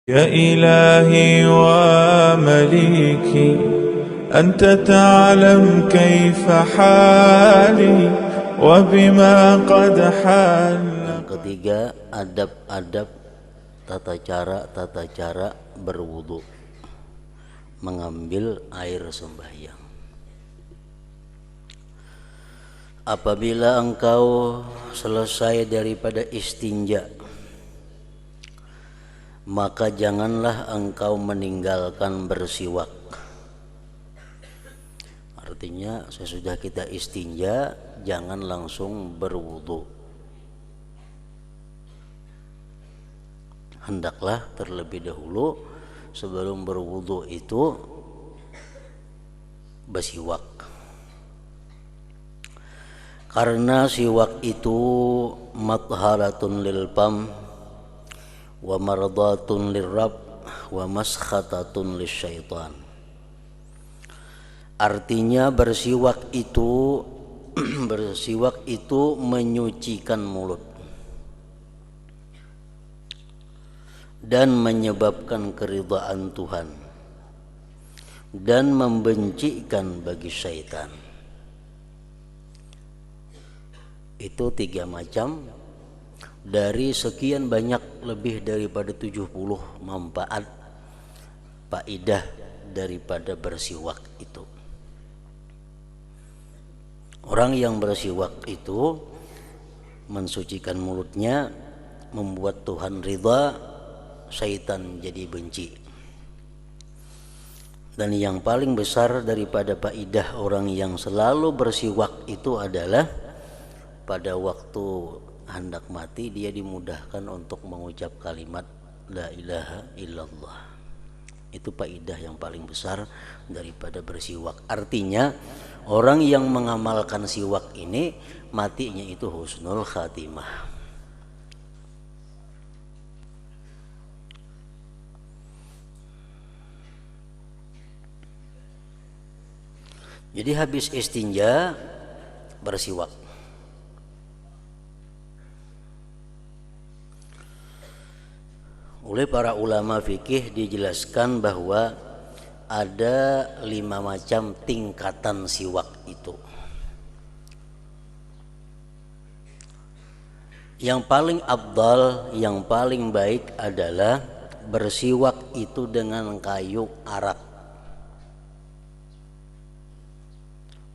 يا إلهي ومليكي أنت تعلم كيف حالي وبما قد حال. Yang ketiga, adab-adab tata cara berwudu, mengambil air sembahyang. Apabila engkau selesai daripada istinja, maka janganlah engkau meninggalkan bersiwak. Artinya sesudah kita istinja jangan langsung berwudu. Hendaklah terlebih dahulu sebelum berwudu itu bersiwak. Karena siwak itu matharatun lil fam wa mardatun lirrab wa maskhatatun lisyaitan. Artinya bersiwak itu menyucikan mulut dan menyebabkan keridhaan Tuhan dan membencikan bagi syaitan. Itu 3 macam dari sekian banyak, lebih daripada 70 manfaat faidah daripada bersiwak itu. Orang yang bersiwak itu mensucikan mulutnya, membuat Tuhan ridha, syaitan jadi benci. Dan yang paling besar daripada faidah orang yang selalu bersiwak itu adalah pada waktu hendak mati dia dimudahkan untuk mengucap kalimat la ilaha illallah. Itu faidah yang paling besar daripada bersiwak. Artinya orang yang mengamalkan siwak ini matinya itu husnul khatimah. Jadi habis istinja bersiwak. Oleh para ulama fikih dijelaskan bahwa ada 5 macam tingkatan siwak itu. Yang paling afdal, yang paling baik adalah bersiwak itu dengan kayu arak.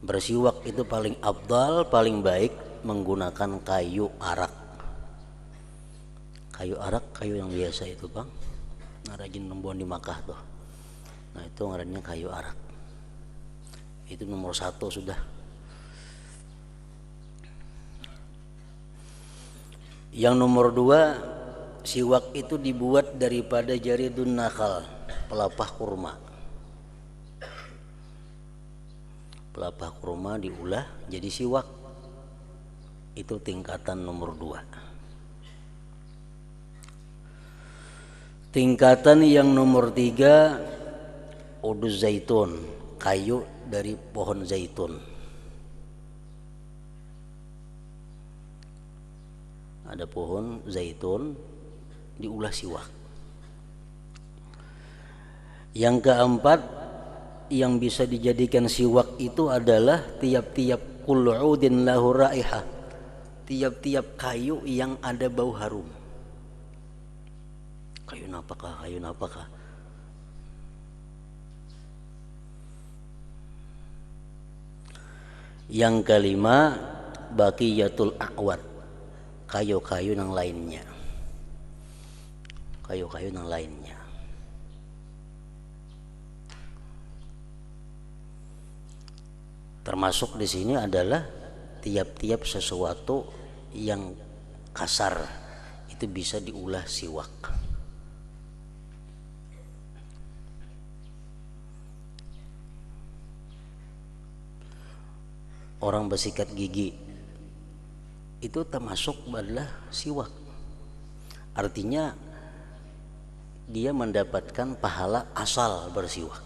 Bersiwak itu paling afdal, paling baik menggunakan kayu arak. Kayu arak, kayu yang biasa itu bang, rajin nembuan di Makkah tuh. Nah itu ngarannya kayu arak. Itu nomor 1 sudah. Yang nomor 2, siwak itu dibuat daripada jaridun nakal, pelepah kurma. Pelepah kurma diulah jadi siwak. Itu tingkatan nomor 2. Tingkatan yang nomor 3, uduz zaitun, kayu dari pohon zaitun. Ada pohon zaitun diulah siwak. Yang keempat yang bisa dijadikan siwak itu adalah tiap-tiap kullu udin lahu raihah, tiap-tiap kayu yang ada bau harum. Kayu napakah. Yang kelima, baqiyatul a'wad, kayu-kayu yang lainnya. Termasuk di sini adalah tiap-tiap sesuatu yang kasar itu bisa diulah siwak. Orang bersikat gigi itu termasuk adalah siwak. Artinya dia mendapatkan pahala asal bersiwak,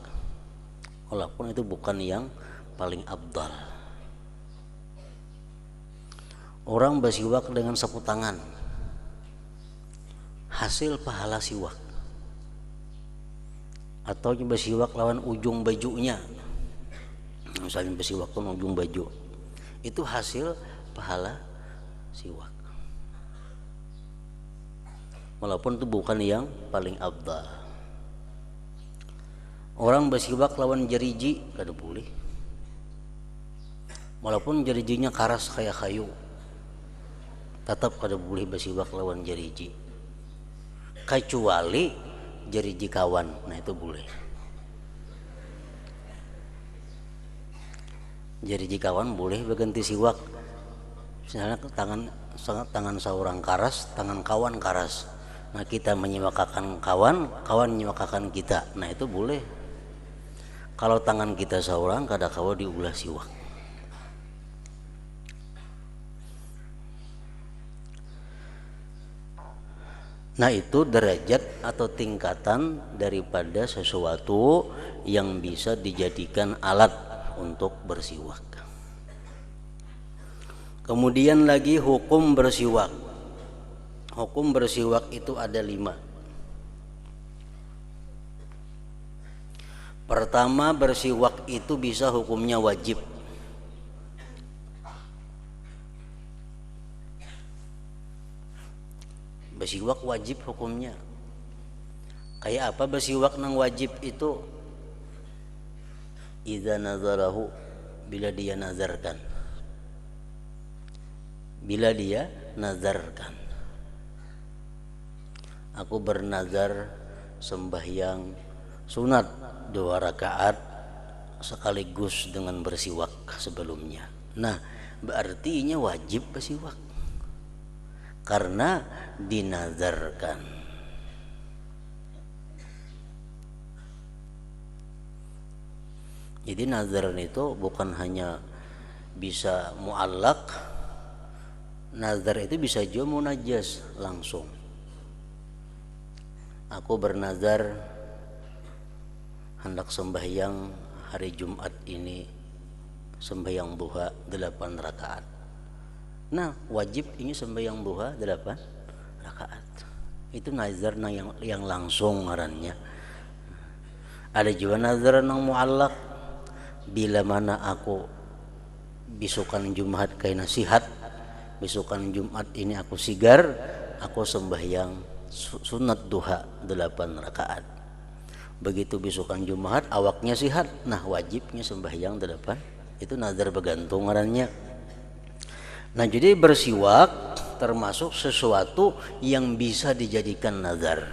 walaupun itu bukan yang paling afdal. Orang bersiwak dengan sapu tangan, hasil pahala siwak. atau bersiwak lawan ujung bajunya, misalnya bersiwak lawan ujung baju, itu hasil pahala siwak, walaupun itu bukan yang paling afdal. Orang bersiwak lawan jeriji kada boleh, walaupun jerijinya karas kayak kayu, tetap kada boleh bersiwak lawan jeriji, kecuali jeriji kawan, nah itu boleh. Jeriji kawan boleh berganti siwak, misalnya tangan seorang karas, tangan kawan karas, nah kita menyiwakakan kawan, kawan menyiwakakan kita, nah itu boleh. Kalau tangan kita seorang kada kawa diulah siwak. Nah itu derajat atau tingkatan daripada sesuatu yang bisa dijadikan alat untuk bersiwak. Kemudian lagi hukum bersiwak. Hukum bersiwak itu ada 5. Pertama, bersiwak itu bisa hukumnya wajib. Bersiwak wajib hukumnya. Kayak apa bersiwak nang wajib itu? Idza nazarahu, bila dia nazarkan. Bila dia nazarkan. Aku bernazar sembahyang sunat 2 rakaat sekaligus dengan bersiwak sebelumnya. Nah, berarti ini wajib bersiwak karena dinazarkan. Jadi nazar itu bukan hanya bisa muallak, nazar itu bisa juga munajas langsung. Aku bernazar hendak sembahyang hari Jumat ini sembahyang duha 8 rakaat. Nah, wajib ini sembahyang duha 8 rakaat. Itu nazar yang langsung ngarannya. Ada juga nazar nang muallak, bila mana aku bisukan Jumat kayak nasihat, bisukan Jumat ini aku sigar, aku sembahyang sunat duha 8 rakaat. Begitu bisukan Jumat awaknya sihat, nah wajibnya sembahyang 8. Itu nazar bergantung ngarannya. Nah, jadi bersiwak termasuk sesuatu yang bisa dijadikan nazar.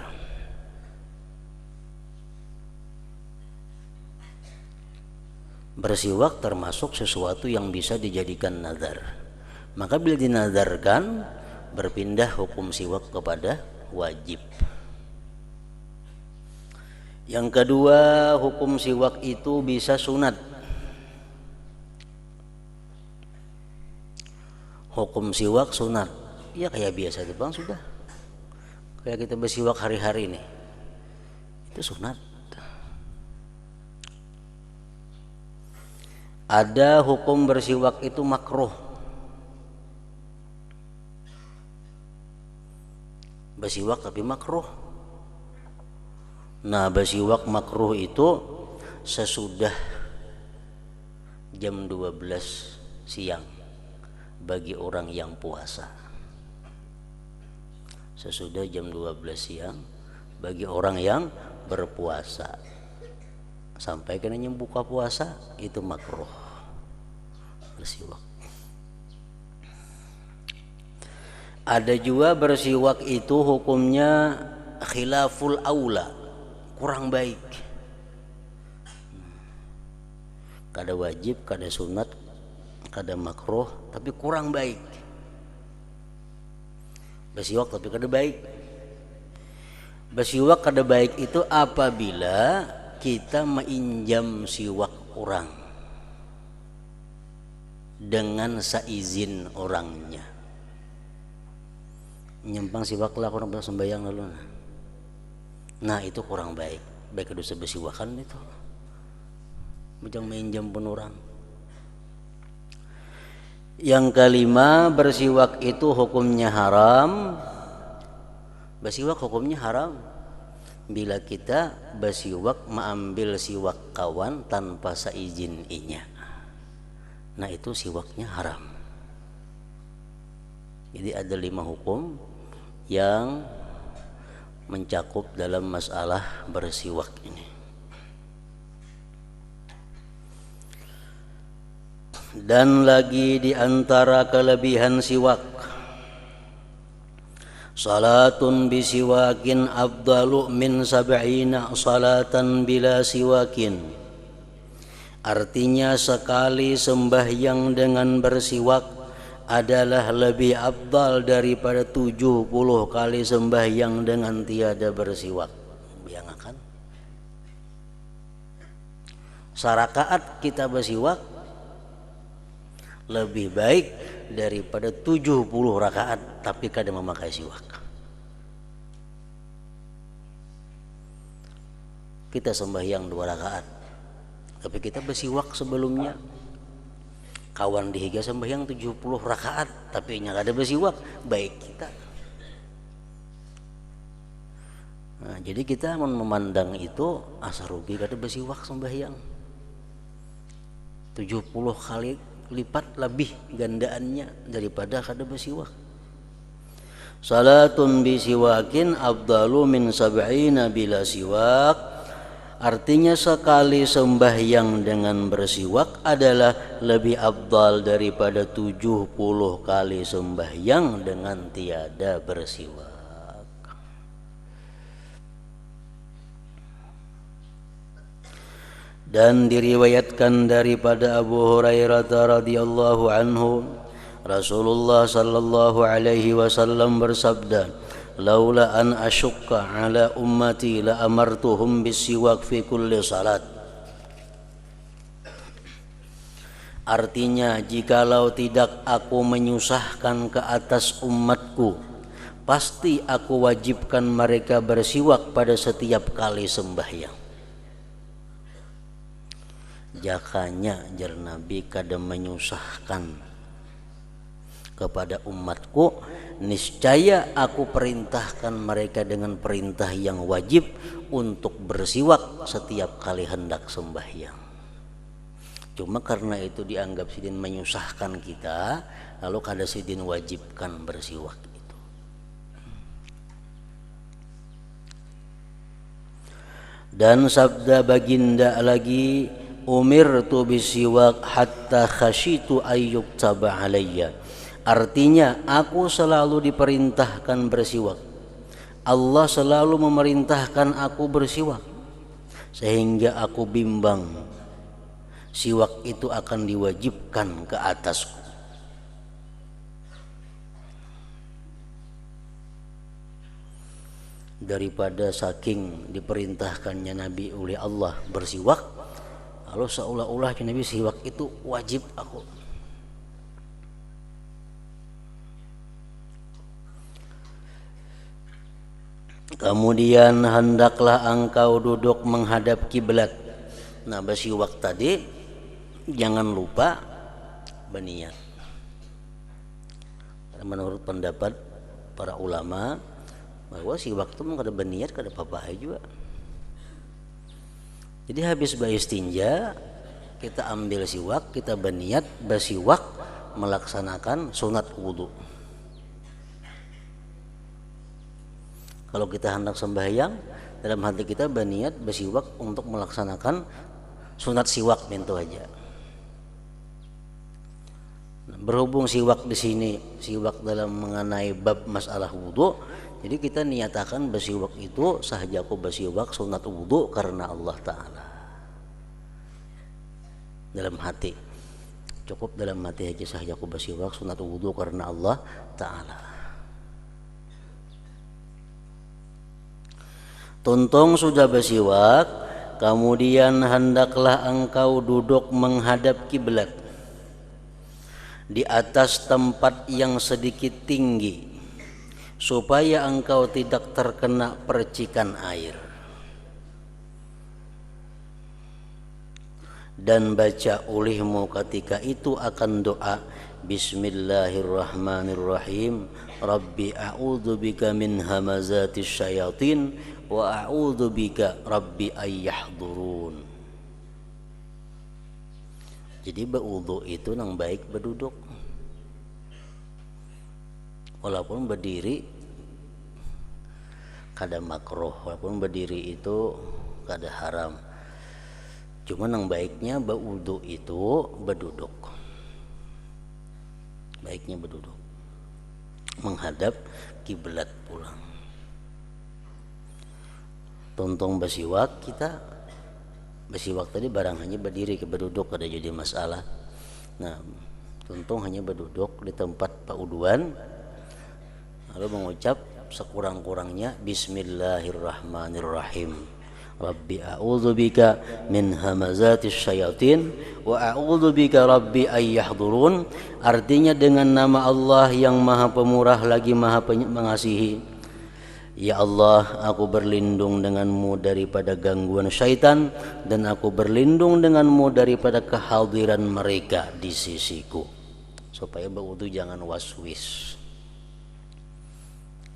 Bersiwak termasuk sesuatu yang bisa dijadikan nazar. Maka bila dinazarkan, berpindah hukum siwak kepada wajib. Yang kedua, hukum siwak itu bisa sunat. Hukum siwak sunat, ya kayak biasa itu bang, sudah kayak kita bersiwak hari-hari ini, itu sunat. Ada hukum bersiwak itu makruh. Bersiwak tapi makruh. Nah, bersiwak makruh itu sesudah jam 12 siang bagi orang yang puasa. Sesudah jam 12 siang bagi orang yang berpuasa sampai kena buka puasa, itu makruh bersiwak. Ada juga bersiwak itu hukumnya khilaful aula, kurang baik. Kada wajib, kada sunat, kada makruh, tapi kurang baik. Bersiwak tapi kada baik. Bersiwak kada baik itu apabila kita menginjam siwak orang dengan seizin orangnya. Nyempang siwak lah orang sembahyang lalu. Nah, itu kurang baik. Baik dosa bersiwakan itu. Jangan menginjam pun orang. Yang kelima, bersiwak itu hukumnya haram. Bersiwak hukumnya haram. bila kita bersiwak mengambil siwak kawan tanpa seizin inya. Nah itu siwaknya haram. Jadi ada 5 hukum yang mencakup dalam masalah bersiwak ini. Dan lagi di antara kelebihan siwak, salatun bisiwakin afdalu min sab'ina salatan bila siwakin. Artinya sekali sembahyang dengan bersiwak adalah lebih afdal daripada 70 kali sembahyang dengan tiada bersiwak. Bayangkan, sarakaat kita bersiwak lebih baik daripada 70 rakaat tapi kada memakai siwak. Kita sembahyang 2 rakaat tapi kita bersiwak sebelumnya. Kawan dihiga sembahyang 70 rakaat tapi nya kada bersiwak, baik kita. Nah, jadi kita memandang itu asa rugi kada bersiwak sembahyang. 70 kali lipat lebih gandaannya daripada kada bersiwak. Salatun bisiwakin afdalu min sab'ina bila siwak. Artinya sekali sembahyang dengan bersiwak adalah lebih afdal daripada 70 kali sembahyang dengan tiada bersiwak. Dan diriwayatkan daripada Abu Hurairah radhiyallahu anhu, Rasulullah sallallahu alaihi wasallam bersabda, "Laula an asyukka ala ummati la amartuhum bisiwak fi kulli salat." Artinya, jikalau tidak aku menyusahkan ke atas umatku, pasti aku wajibkan mereka bersiwak pada setiap kali sembahyang. Jakanya jar Nabi kada menyusahkan kepada umatku, niscaya aku perintahkan mereka dengan perintah yang wajib untuk bersiwak setiap kali hendak sembahyang. Cuma karena itu dianggap sidin menyusahkan kita, lalu kada sidin wajibkan bersiwak itu. Dan sabda baginda lagi, umirtu bisiwak hatta khashitu ayyuktaba alayya. Artinya aku selalu diperintahkan bersiwak. Allah selalu memerintahkan aku bersiwak sehingga aku bimbang siwak itu akan diwajibkan ke atasku. Daripada saking diperintahkannya Nabi oleh Allah bersiwak, lalu seolah-olah Nabi siwak itu wajib aku. Kemudian hendaklah engkau duduk menghadap kiblat. Nah, bersiwak tadi jangan lupa berniat. Menurut pendapat para ulama bahwa siwak itu kada berniat kada apa-apa juga. Jadi habis beristinja kita ambil siwak, kita berniat bersiwak melaksanakan sunat wudu. Kalau kita hendak sembahyang, dalam hati kita berniat bersiwak untuk melaksanakan sunat siwak itu aja. Berhubung siwak di sini, siwak dalam mengenai bab masalah wudu, jadi kita niatakan bersiwak itu sahajaku bersiwak sunat wudu karena Allah Ta'ala. Dalam hati, cukup dalam hati aja sahajaku bersiwak sunat wudu karena Allah Ta'ala. Tuntung sudah bersiwak, kemudian hendaklah engkau duduk menghadap kiblat di atas tempat yang sedikit tinggi supaya engkau tidak terkena percikan air. Dan baca olehmu ketika itu akan doa, Bismillahirrahmanirrahim, Rabbi a'udzubika min hamazatis syayatin wa a'udzu bika rabbi ayyahdurun. Jadi berwudu itu nang baik berduduk, walaupun berdiri kada makruh, walaupun berdiri itu kada haram. Cuma nang baiknya berwudu itu berduduk, baiknya berduduk menghadap kiblat pulang. Tontong basiwak, kita basiwak tadi barang hanya berdiri ke berduduk ada jadi masalah. Nah, tontong hanya berduduk di tempat pauduan lalu mengucap sekurang-kurangnya Bismillahirrahmanirrahim. Rabbi a'udzubika min hamazatis syayatin wa a'udzubika rabbi ayyahdurun. Artinya dengan nama Allah yang Maha Pemurah lagi Maha Mengasihi. Ya Allah, aku berlindung denganmu daripada gangguan syaitan, dan aku berlindung denganmu daripada kehadiran mereka di sisiku. Supaya berwudu jangan waswis.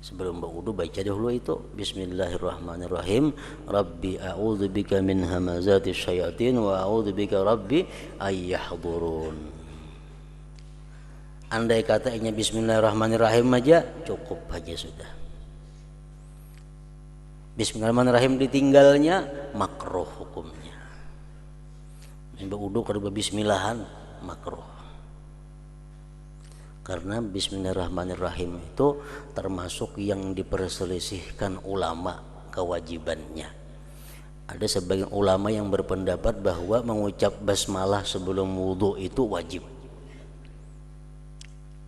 Sebelum berwudu baca dahulu itu Bismillahirrahmanirrahim. Rabbi a'udzubika min hamazatis syayatin wa a'udzubika rabbi ayyahdurun. Andai katanya Bismillahirrahmanirrahim aja cukup aja sudah. Bismillahirrahmanirrahim ditinggalnya makruh hukumnya. Berwudu kada bismillahan makruh. Karena Bismillahirrahmanirrahim itu termasuk yang diperselisihkan ulama kewajibannya. Ada sebagian ulama yang berpendapat bahwa mengucap basmalah sebelum wudu itu wajib.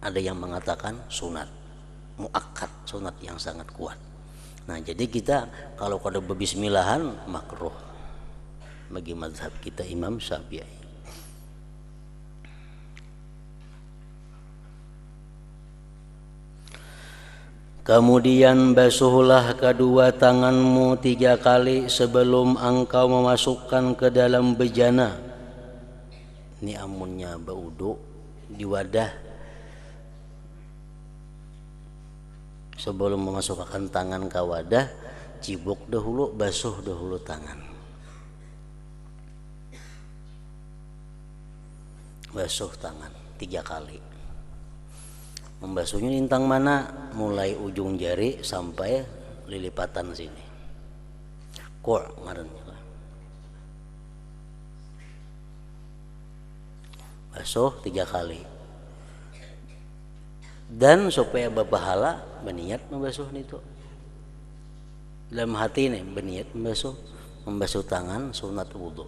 Ada yang mengatakan sunat, muakkad, sunat yang sangat kuat. Nah, jadi kita kalau kada berbismillahan makruh bagi mazhab kita Imam Syafi'i. Kemudian basuhlah kedua tanganmu 3 kali sebelum engkau memasukkan ke dalam bejana. Ini amunnya berwudu di wadah. Sebelum memasukkan tangan ke wadah, cibuk dahulu, basuh dahulu tangan. Basuh tangan 3 kali. Membasuhnya lintang mana? Mulai ujung jari sampai lilipatan sini. Kor ngarannya. Basuh 3 kali. Dan supaya berpahala berniat membasuh itu. Dalam hati nih berniat membasuh tangan sunat wudu.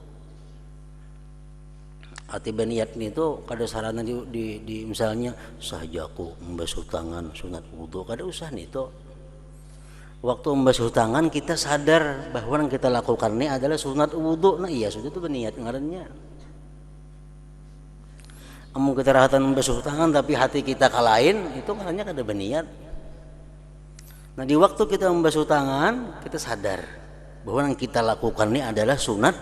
Hati berniat itu kada sarana di misalnya sahajaku membasuh tangan sunat wudu, kada usah nih itu. Waktu membasuh tangan kita sadar bahwa yang kita lakukan ini adalah sunat wudu. Nah iya sudah itu berniat ngarannya. Amun kita rahatan membasuh tangan tapi hati kita kalain, itu ngarannya kada berniat. Nah di waktu kita membasuh tangan kita sadar bahwa yang kita lakukan ini adalah sunat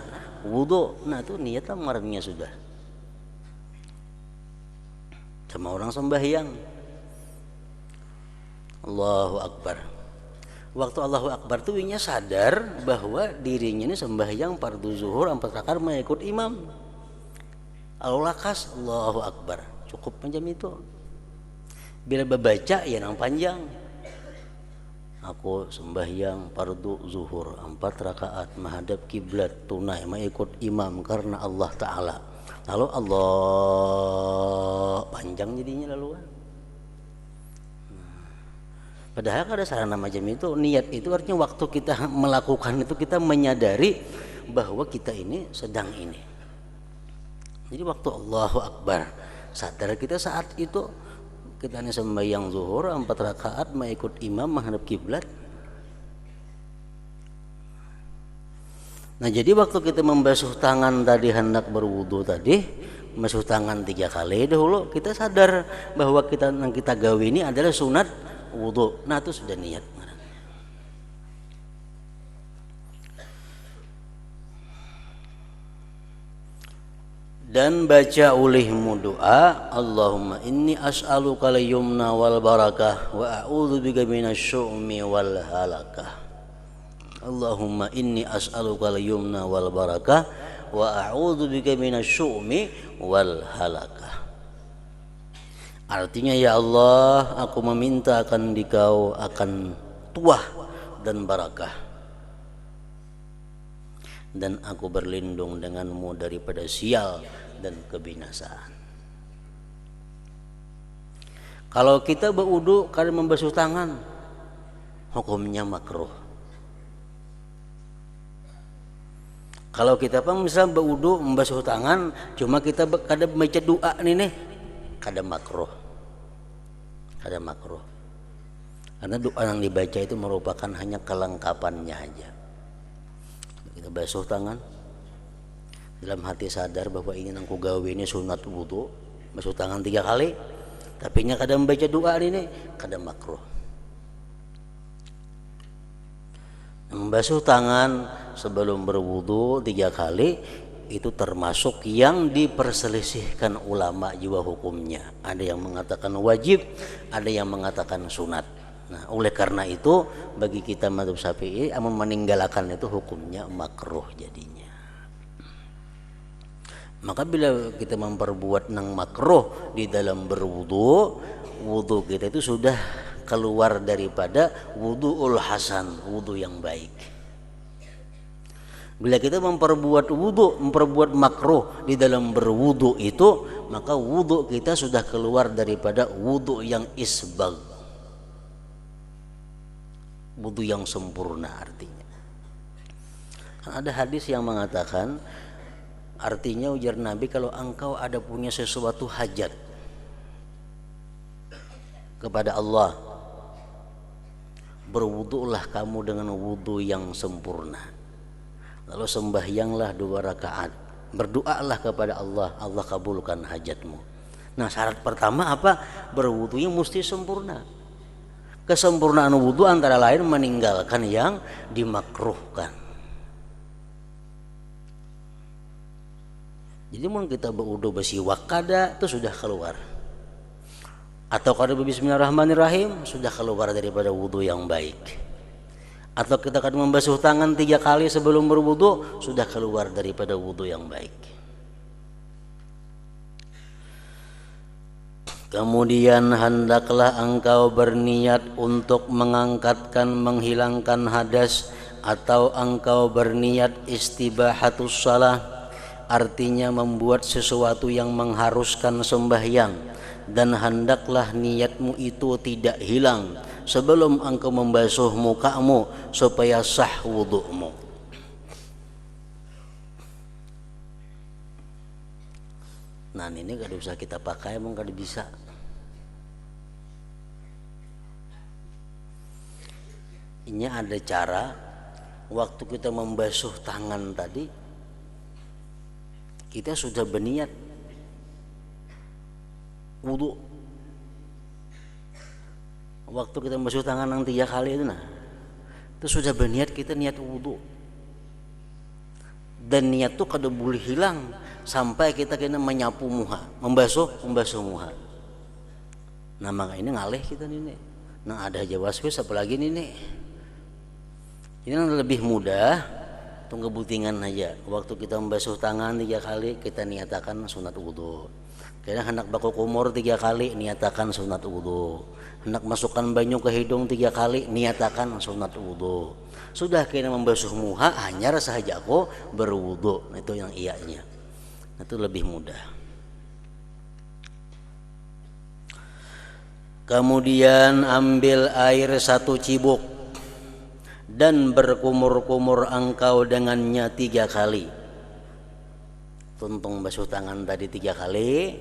wudu. Nah itu niat ngarannya sudah. Sama orang sembahyang Allahu Akbar. Waktu Allahu Akbar tuh inya sadar bahwa dirinya ini sembahyang fardu zuhur 4 rakaat mengikut imam. Al-lakas Allahu Akbar. Cukup panjang itu. Bila membaca ya nang panjang. Aku sembahyang fardu zuhur 4 rakaat menghadap kiblat tunai mengikut imam karena Allah Ta'ala. Lalu Allah panjang jadinya laluan. Padahal ada sarana macam itu. Niat itu artinya waktu kita melakukan itu kita menyadari bahwa kita ini sedang ini. Jadi waktu Allahu Akbar sadar kita saat itu kita ini sembahyang zuhur 4 rakaat mengikut imam menghadap kiblat. Nah jadi waktu kita membasuh tangan tadi hendak berwudu tadi, membasuh tangan 3 kali dahulu, kita sadar bahwa yang kita gawe ini adalah sunat wudu. Nah itu sudah niat. Dan baca ulihmu doa, Allahumma inni as'aluka al-yumna wal barakah wa a'udzubika minasyu'mi wal halakah. Allahumma inni as'aluka al-yumna wal barakah wa a'udzu bika minasyu'mi wal halakah. Artinya, ya Allah, aku meminta akan Dikau akan tuah dan barakah, dan aku berlindung denganmu daripada sial dan kebinasaan. Kalau kita berwudu karena membasuh tangan, hukumnya makruh. Kalau kita misal berwudu membasuh tangan, cuma kita kada baca doa nih, kada makruh. Kada makruh. Karena doa yang dibaca itu merupakan hanya kelengkapannya aja. Kita basuh tangan, dalam hati sadar bahwa ini nangku gawe ini sunat wudu, basuh tangan 3 kali, tapi nya kada membaca doa ini, kada makruh. Membasuh tangan sebelum berwudu 3 kali itu termasuk yang diperselisihkan ulama juga hukumnya. Ada yang mengatakan wajib, ada yang mengatakan sunat. Nah, oleh karena itu bagi kita mazhab Syafi'i meninggalkan itu hukumnya makruh jadinya. Maka bila kita memperbuat nang makruh di dalam berwudu, wudu kita itu sudah keluar daripada wudu'ul hasan, wudu yang baik. Bila kita memperbuat makruh di dalam berwudu itu, maka wudu kita sudah keluar daripada wudu yang isbag, wudu yang sempurna artinya. Ada hadis yang mengatakan, artinya ujar Nabi, kalau engkau ada punya sesuatu hajat kepada Allah, berwudulah kamu dengan wudu yang sempurna. Lalu sembahyanglah 2 rakaat, berdoalah kepada Allah, Allah kabulkan hajatmu. Nah, syarat pertama apa? Berwudunya mesti sempurna. Kesempurnaan wudu antara lain meninggalkan yang dimakruhkan. Jadi mun kita berwudu bersiwak kada itu sudah keluar, atau kada bismillahirrahmanirrahim sudah keluar daripada wudu yang baik. Atau kita akan membasuh tangan 3 kali sebelum berwudu, sudah keluar daripada wudu yang baik. Kemudian hendaklah engkau berniat untuk menghilangkan hadas, atau engkau berniat istibahatus shalah, artinya membuat sesuatu yang mengharuskan sembahyang, dan hendaklah niatmu itu tidak hilang sebelum engkau membasuh mukamu supaya sah wudu'mu. Nah, ini kada bisa kita pakai, emang kada bisa. Ini ada cara, waktu kita membasuh tangan tadi, kita sudah berniat wudu. Waktu kita membasuh tangan yang 3 kali itu, itu sudah berniat kita niat wudu. Dan niat itu kada boleh hilang sampai kita kena menyapu muha, membasuh muha. Nah, maka ini ngalih kita nih. Nah, ada aja waswis apalagi nih. Ini yang lebih mudah, tunggu butingan aja. Waktu kita membasuh tangan 3 kali, kita niatakan sunat wudu. Karena hendak baku kumur 3 kali, niatakan sunat wudu. Hendak masukkan banyu ke hidung 3 kali, niatakan sunat wudu. Sudah kena membasuh muha, hanya sahaja aku berwudu. Itu yang iyanya. Itu lebih mudah. Kemudian ambil air 1 cibuk dan berkumur-kumur engkau dengannya 3 kali. Tuntung basuh tangan tadi 3 kali,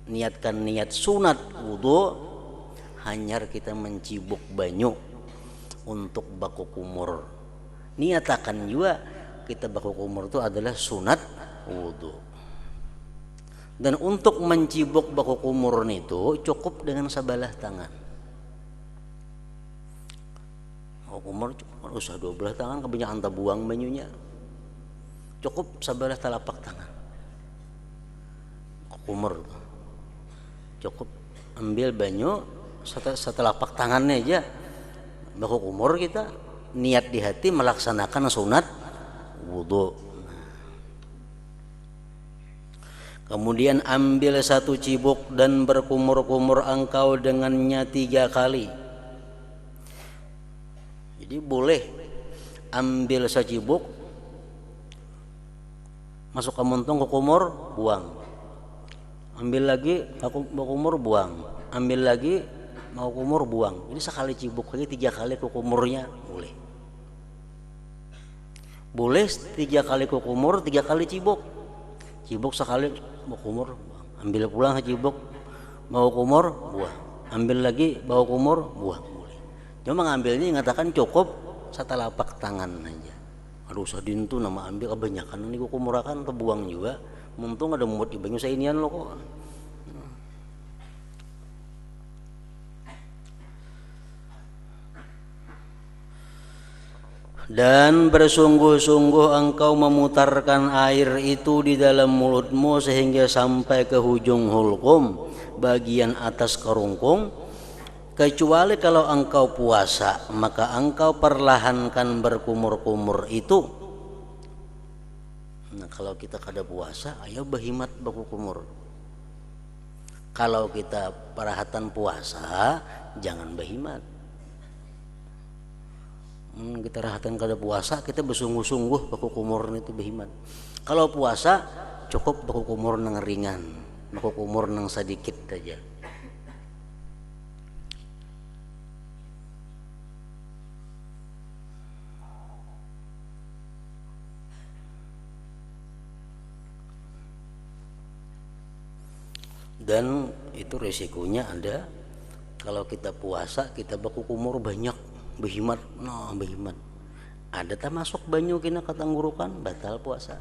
niatkan niat sunat wudu, hanyar kita mencibuk banyu untuk baku kumur. Niatakan juga kita baku kumur itu adalah sunat wudu. Dan untuk mencibuk baku kumur itu cukup dengan sebelah tangan. Baku kumur usah 12 tangan, kebanyakan anta buang banyunya. Cukup sebelah telapak tangan. Baku kumur cukup ambil banyu setelapak tangannya aja, baku kumur kita niat di hati melaksanakan sunat wudu. Kemudian ambil 1 cibuk dan berkumur-kumur engkau dengannya 3 kali. Jadi boleh ambil secibuk, masuk ke muntung, ke kumur, buang. Ambil lagi, mau kumur, buang. Ambil lagi, mau kumur, buang. Ini sekali cibuk lagi 3 kali ke kumurnya boleh. Boleh 3 kali ke kumur, 3 kali cibuk. Cibuk sekali mau kumur, buang. Ambil pulang cibuk, mau kumur, buang. Ambil lagi, mau kumur, buang. Boleh. Cuma ngambilnya mengatakan cukup 1 telapak tangan aja. Aduh sadin tuh nama ambil kebanyakan ini ku kumurakan kebuang juga. Muntung ada muat ibanyu saya inian lo kok. Dan bersungguh-sungguh engkau memutarkan air itu di dalam mulutmu sehingga sampai ke hujung hulqum, bagian atas kerungkung, kecuali kalau engkau puasa, maka engkau perlahankan berkumur-kumur itu. Nah, kalau kita kada puasa, ayo bahimat baku kumur. Kalau kita perahatan puasa, jangan bahimat. Kita rahatan kada puasa, kita bersungguh-sungguh baku kumur itu bahimat. Kalau puasa cukup baku kumur nang ringan, baku kumur nang sedikit saja. Dan itu resikonya ada kalau kita puasa kita baku kumur banyak behimat, nah behimat ada tak masuk banyu kena katanggurukan, batal puasa,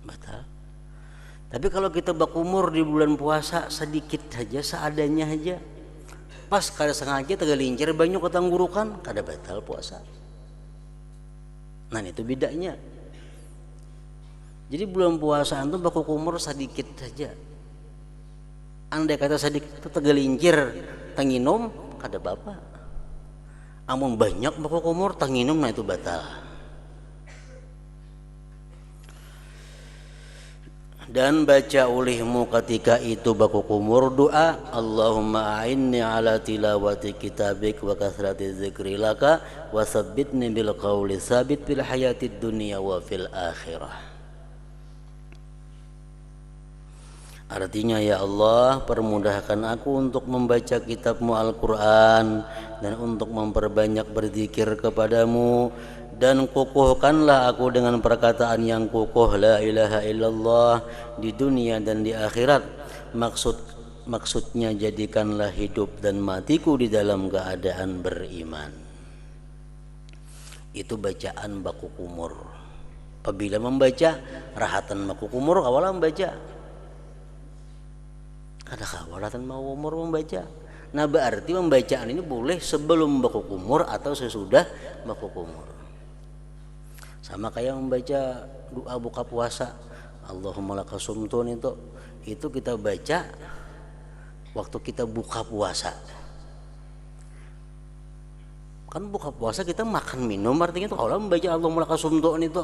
batal. Tapi kalau kita bakumur di bulan puasa sedikit saja, seadanya saja, pas kada sengaja tegalincir banyu katanggurukan, kada batal puasa. Nah itu bedanya. Jadi bulan puasa itu baku kumur sedikit saja. Andai kata sedikit tegalincir tanginum kada bapa. Amun banyak baku kumur tanginum, nah itu batal. Dan baca olehmu ketika itu baku kumur doa, Allahumma a'inni ala tilawati kitabik wa kathrati dzikri laka wa tsabbitni bil qawli tsabit fil hayatid dunya wa fil akhirah. Artinya, ya Allah, permudahkan aku untuk membaca kitab-Mu Al-Quran dan untuk memperbanyak berzikir kepadamu, dan kukuhkanlah aku dengan perkataan yang kukuh la ilaha illallah di dunia dan di akhirat. Maksudnya jadikanlah hidup dan matiku di dalam keadaan beriman. Itu bacaan baku kumur. Apabila membaca rahatan baku kumur, kawalah membaca. Ada kawalatan mau umur membaca. Nah berarti pembacaan ini boleh sebelum baku kumur atau sesudah baku kumur. Sama kayak membaca doa buka puasa, Allahumma lakasumtun, itu kita baca waktu kita buka puasa. Kan buka puasa kita makan minum, artinya itu kalau membaca Allahumma lakasumtun itu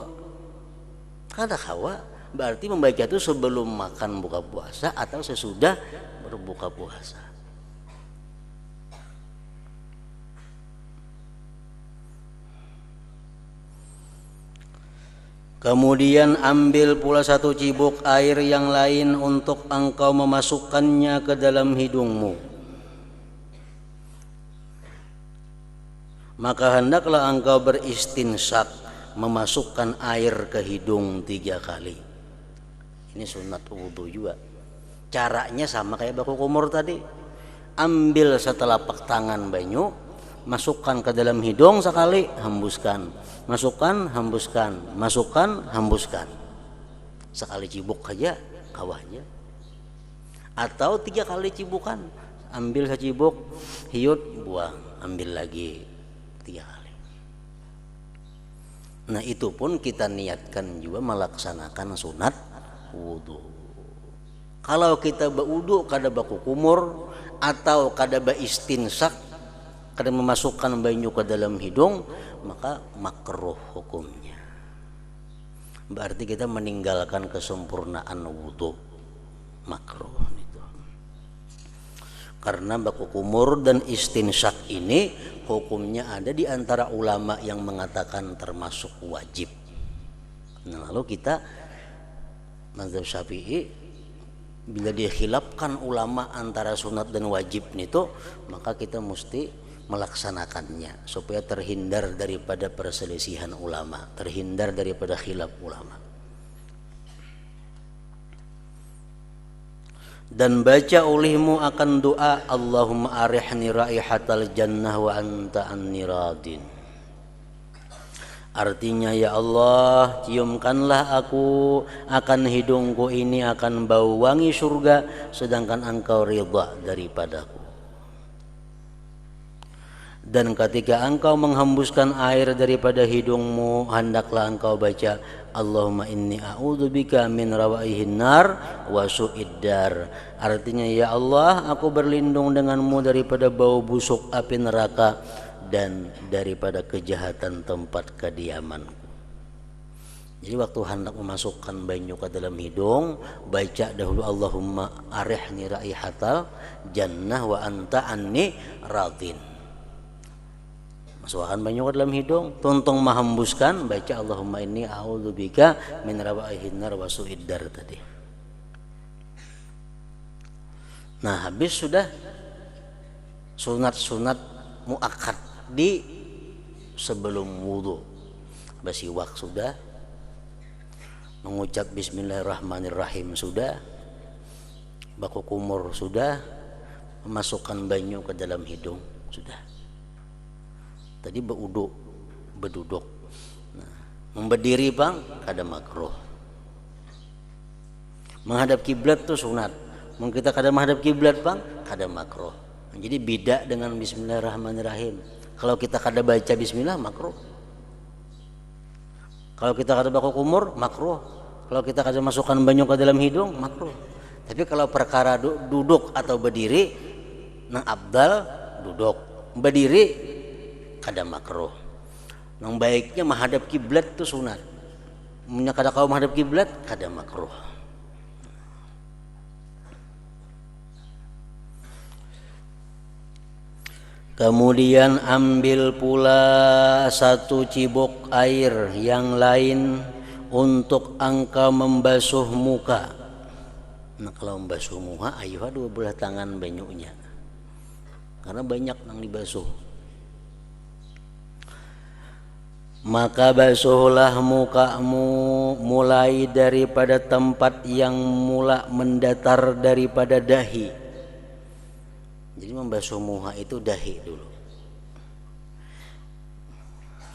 kada kawa. Berarti membaca itu sebelum makan buka puasa atau sesudah berbuka puasa. Kemudian ambil pula 1 cibuk air yang lain untuk engkau memasukkannya ke dalam hidungmu. Maka hendaklah engkau beristinsyak, memasukkan air ke hidung 3 kali. Ini sunat wudu juga. Caranya sama kayak baku kumur tadi. Ambil setelapak tangan banyu, masukkan ke dalam hidung sekali, hembuskan. Masukkan, hembuskan. Masukkan, hembuskan. Sekali cibuk aja, kawahnya. Atau 3 kali cibukan. Ambil secibuk, hiut, buang. Ambil lagi 3 kali. Nah itu pun kita niatkan juga melaksanakan sunat wudu. Kalau kita berwudu kada baku kumur atau kada beristinsyak, karena memasukkan banyu ke dalam hidung, maka makruh hukumnya. Berarti kita meninggalkan kesempurnaan wudu, makruh itu. Karena baku kumur dan istinsyak ini hukumnya ada di antara ulama yang mengatakan termasuk wajib. Nah, lalu kita mazhab Syafi'i bila dikhilafkan ulama antara sunat dan wajib itu, maka kita mesti melaksanakannya supaya terhindar daripada perselisihan ulama, terhindar daripada khilaf ulama. Dan baca olehmu akan doa Allahumma arihni raihatal jannah wa anta anni radin. Artinya, ya Allah, ciumkanlah aku akan hidungku ini akan bau wangi surga sedangkan engkau ridha daripadaku. Dan ketika engkau menghembuskan air daripada hidungmu, hendaklah engkau baca Allahumma inni a'udzubika min rawaihin nar wa su'iddar. Artinya, ya Allah, aku berlindung denganmu daripada bau busuk api neraka dan daripada kejahatan tempat kediamanku. Jadi waktu hendak memasukkan banyu ke dalam hidung, baca dahulu Allahumma arihni raihatal jannah wa anta anni radin. Masukkan banyu ke dalam hidung, tuntung menghembuskan, baca Allahumma inni a'udzubika min rawaihin nar wa su'iddar tadi. Nah, habis sudah sunat-sunat muakkad di sebelum wudu. Basiwak sudah, mengucap bismillahirrahmanirrahim sudah, baku kumur sudah, memasukkan banyu ke dalam hidung sudah. Tadi beuduk, beduduk. Nah, memberdiri bang kada makruh. Menghadap kiblat tuh sunat. Mun kita kada menghadap kiblat bang kada makruh. Jadi beda dengan bismillahirrahmanirrahim. Kalau kita kada baca bismillah makruh. Kalau kita kada baku kumur makruh. Kalau kita kada masukkan banyu ke dalam hidung makruh. Tapi kalau perkara duduk atau berdiri, nang abdal duduk. Berdiri kada makruh. Nang baiknya menghadap kiblat itu sunat. Munya kada kau menghadap kiblat kada makruh. Kemudian ambil pula satu cibok air yang lain untuk engkau membasuh muka. Nah, kalau membasuh muka, ayuh dua belah tangan banyunya. Karena banyak nang dibasuh. Maka basuhlah mukamu mulai daripada tempat yang mula mendatar daripada dahi. Jadi membasuh muka itu dahi dulu.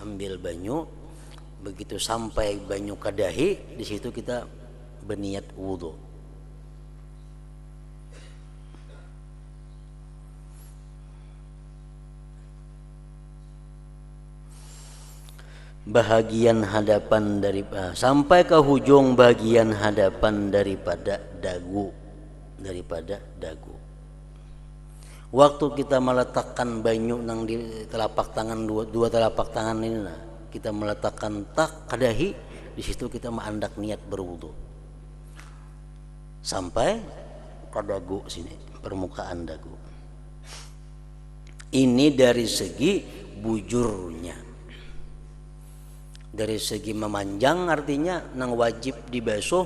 Ambil banyu, begitu sampai banyu ke dahi, di situ kita berniat wudu. Bahagian hadapan sampai ke hujung bagian hadapan daripada dagu, Waktu kita meletakkan banyu nang di telapak tangan dua telapak tangan ini, nah, kita meletakkan tak ke dahi, di situ kita mengandak niat berwudu sampai ke dagu sini, permukaan dagu. Ini dari segi bujurnya. Dari segi memanjang artinya nang wajib dibasuh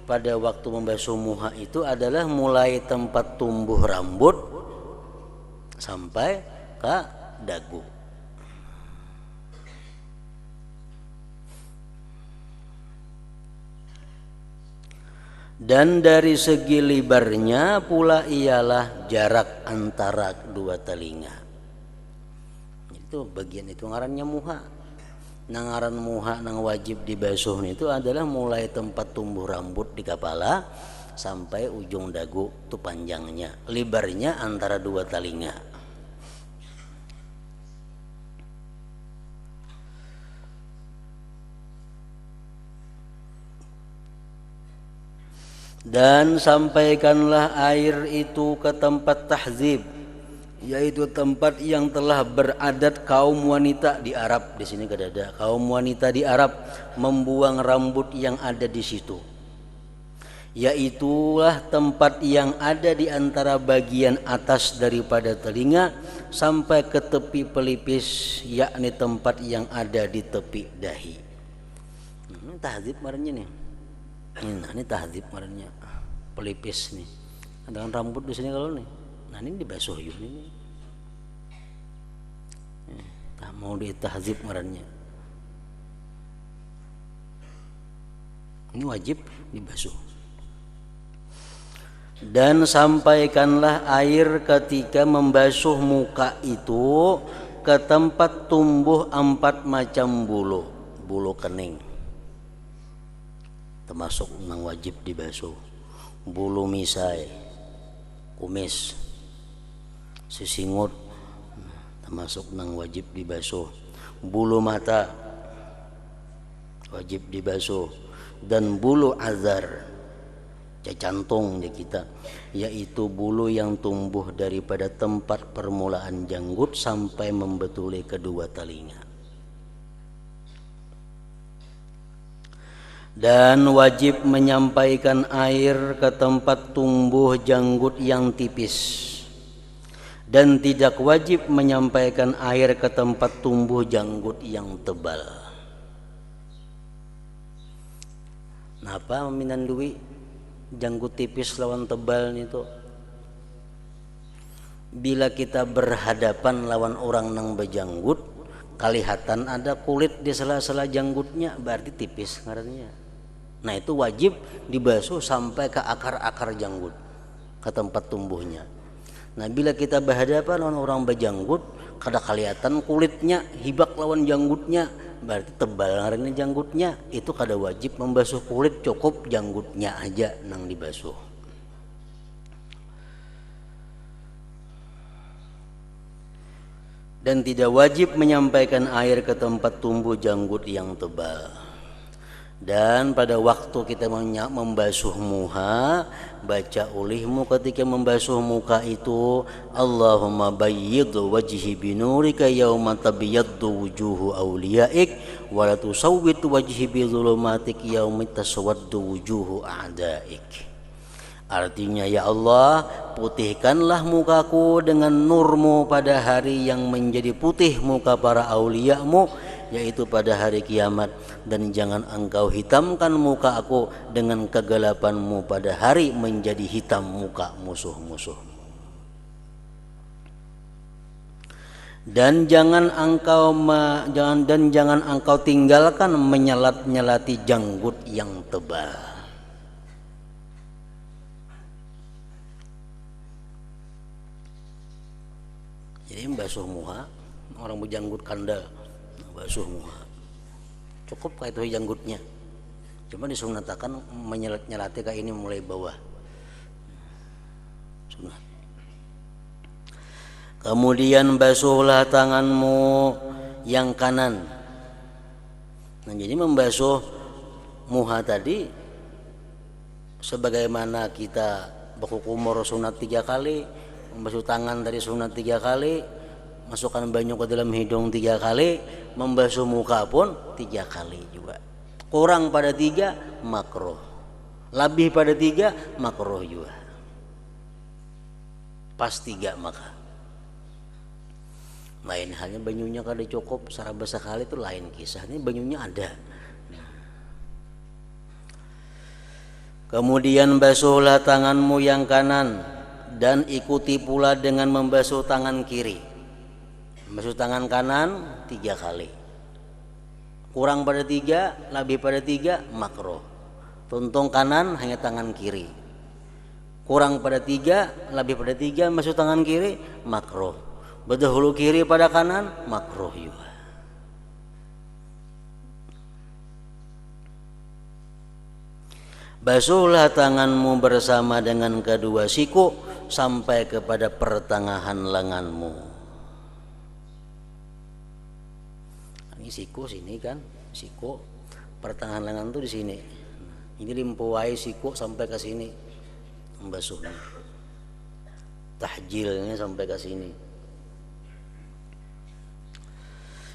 pada waktu membasuh muka itu adalah mulai tempat tumbuh rambut sampai ke dagu. Dan dari segi lebarnya pula ialah jarak antara dua telinga. Itu bagian itu ngarannya muka. Nangaran muha nang wajib dibasuh itu adalah mulai tempat tumbuh rambut di kepala sampai ujung dagu itu panjangnya, lebarnya antara dua telinga. Dan sampaikanlah air itu ke tempat tahzib, yaitu tempat yang telah beradat kaum wanita di Arab. Di sini ada kaum wanita di Arab membuang rambut yang ada di situ. Yaitulah tempat yang ada di antara bagian atas daripada telinga sampai ke tepi pelipis, yakni tempat yang ada di tepi dahi. Ini tahdzib marahnya nih. Ini tahdzib marahnya. Pelipis nih. Ada rambut di sini kalau nih. Nah ini dibasuh yuk ini. Tak mau ditahdzib marahnya. Ini wajib dibasuh. Dan sampaikanlah air ketika membasuh muka itu ke tempat tumbuh 4 macam bulu. Bulu kening termasuk yang wajib dibasuh. Bulu misai, kumis, sisingut termasuk yang wajib dibasuh. Bulu mata wajib dibasuh. Dan bulu azar, jantung di kita, yaitu bulu yang tumbuh daripada tempat permulaan janggut sampai membetuli kedua telinga. Dan wajib menyampaikan air ke tempat tumbuh janggut yang tipis, dan tidak wajib menyampaikan air ke tempat tumbuh janggut yang tebal. Napa minan duwi janggut tipis lawan tebal itu? Bila kita berhadapan lawan orang nang bejanggut, kelihatan ada kulit di sela-sela janggutnya, berarti tipis ngarannya. Nah itu wajib dibasuh sampai ke akar-akar janggut, ke tempat tumbuhnya. Nah bila kita berhadapan lawan orang bejanggut, kada kelihatan kulitnya hibak lawan janggutnya, berarti tebal ngarannya janggutnya. Itu kada wajib membasuh kulit, cukup janggutnya aja nang dibasuh. Dan tidak wajib menyampaikan air ke tempat tumbuh janggut yang tebal. Dan pada waktu kita membasuh muka, baca ulihmu ketika membasuh muka itu, Allahumma bayyid wajhi binurika yawma tabyaddu wujuhu awliyaik wa la tusawwid wajhi bi dhulumatik yawma taswaddu wujuhu a'daik. Artinya, ya Allah, putihkanlah mukaku dengan nurmu pada hari yang menjadi putih muka para auliamu, yaitu pada hari kiamat. Dan jangan engkau hitamkan muka aku dengan kegelapanmu pada hari menjadi hitam muka musuh-musuh. Dan jangan engkau tinggalkan menyelat-nyelati janggut yang tebal. Jadi membasuh muka, orang berjanggut kandal, basuh muka, cukup kayak itu janggutnya. Cuma disunatakan menyelat-nyelati kayak ini mulai bawah, sunat. Kemudian basuhlah tanganmu yang kanan. Nah jadi membasuh muka tadi, sebagaimana kita berkumur sunat 3 kali, membasuh tangan dari sunat 3 kali, masukkan banyu ke dalam hidung 3 kali, membasuh muka pun 3 kali juga. Kurang pada 3 makruh, lebih pada 3 makruh juga. Pas 3 maka. Lain halnya banyunya kada cukup, saraba sekali itu lain kisah. Ini banyunya ada. Kemudian basuhlah tanganmu yang kanan, dan ikuti pula dengan membasuh tangan kiri. Membasuh tangan kanan 3 kali. Kurang pada 3, lebih pada 3 makruh. Tuntung kanan hanya tangan kiri. Kurang pada 3, lebih pada 3 membasuh tangan kiri makruh. Berdahulu kiri pada kanan makruh juga. Basuhlah tanganmu bersama dengan kedua siku sampai kepada pertengahan lenganmu. Ini siku sini kan, siku pertengahan lengan tuh di sini. Ini limpuai siku sampai ke sini, membasuhnya. Tahjilnya sampai ke sini.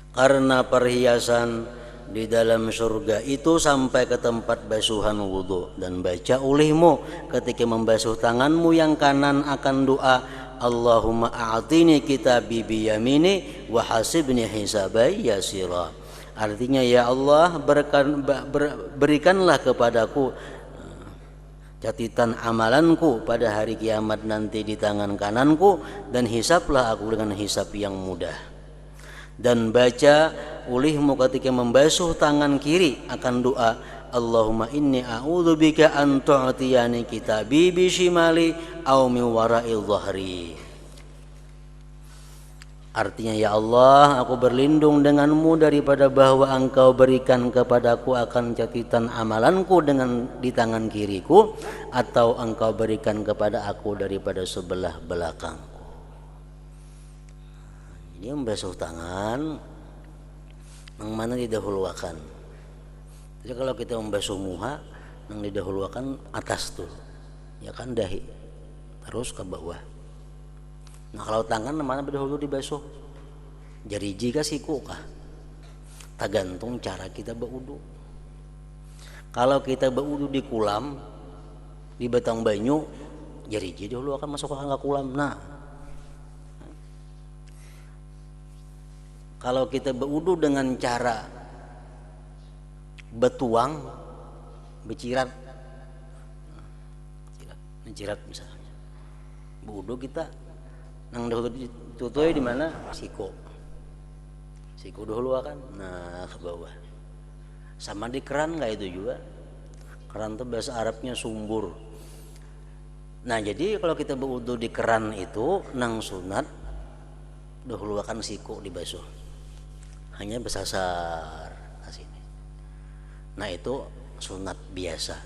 Karena perhiasan di dalam surga itu sampai ke tempat basuhan wudhu. Dan baca olehmu ketika membasuh tanganmu yang kanan akan doa, Allahumma a'tini kitabi biyamini wa hasibni hisabai yasira. Artinya, ya Allah, berikanlah kepadaku catatan amalanku pada hari kiamat nanti di tangan kananku, dan hisaplah aku dengan hisap yang mudah. Dan baca ulihmu ketika membasuh tangan kiri akan doa, Allahumma inni a'udzubika an tu'tiyani kitabi bishimali aw min wara'il dhahri. Artinya, ya Allah, aku berlindung denganmu daripada bahwa engkau berikan kepadaku akan catatan amalanku dengan di tangan kiriku, atau engkau berikan kepada aku daripada sebelah belakangku. Ini membasuh tangan yang mana didahulukan. Jadi kalau kita membasuh muha, yang didahulukan atas tuh, ya kan, dahi terus ke bawah. Nah kalau tangan mana dahulu dibasuh? Jariji kah, siku kah? Tergantung cara kita berwudu. Kalau kita berwudu di kulam, di batang banyu, jariji dahulu akan masuk ke kulam. Nah, kalau kita berwudu dengan cara betuang, bercirat, mencirat misalnya, berwudu kita nang dahulu tutui di mana? Siku dahulu akan, nah ke bawah. Sama di keran nggak itu juga? Keran itu bahasa Arabnya sumbur. Nah jadi kalau kita berwudu di keran itu nang sunat dahulu akan siku dibasuh, hanya bersasar ke sini. Nah itu sunat biasa.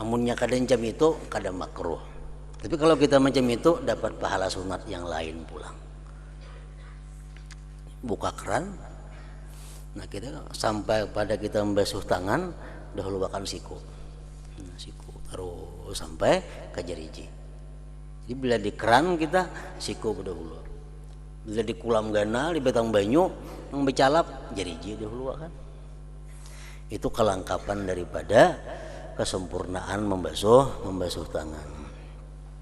Amunnya kadang jam itu kadang makruh. Tapi kalau kita macam itu dapat pahala sunat yang lain pulang. Buka keran, nah kita sampai pada kita membasuh tangan dahulu akan siku, siku terus sampai ke jariji. Jadi bila di keran kita siku dahulu, bila di kulam gana di batang banyu yang becalap jariji dahulu akan. Itu kelengkapan daripada kesempurnaan membasuh tangan.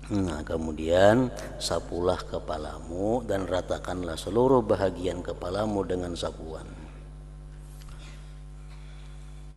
Nah kemudian sapulah kepalamu dan ratakanlah seluruh bahagian kepalamu dengan sapuan.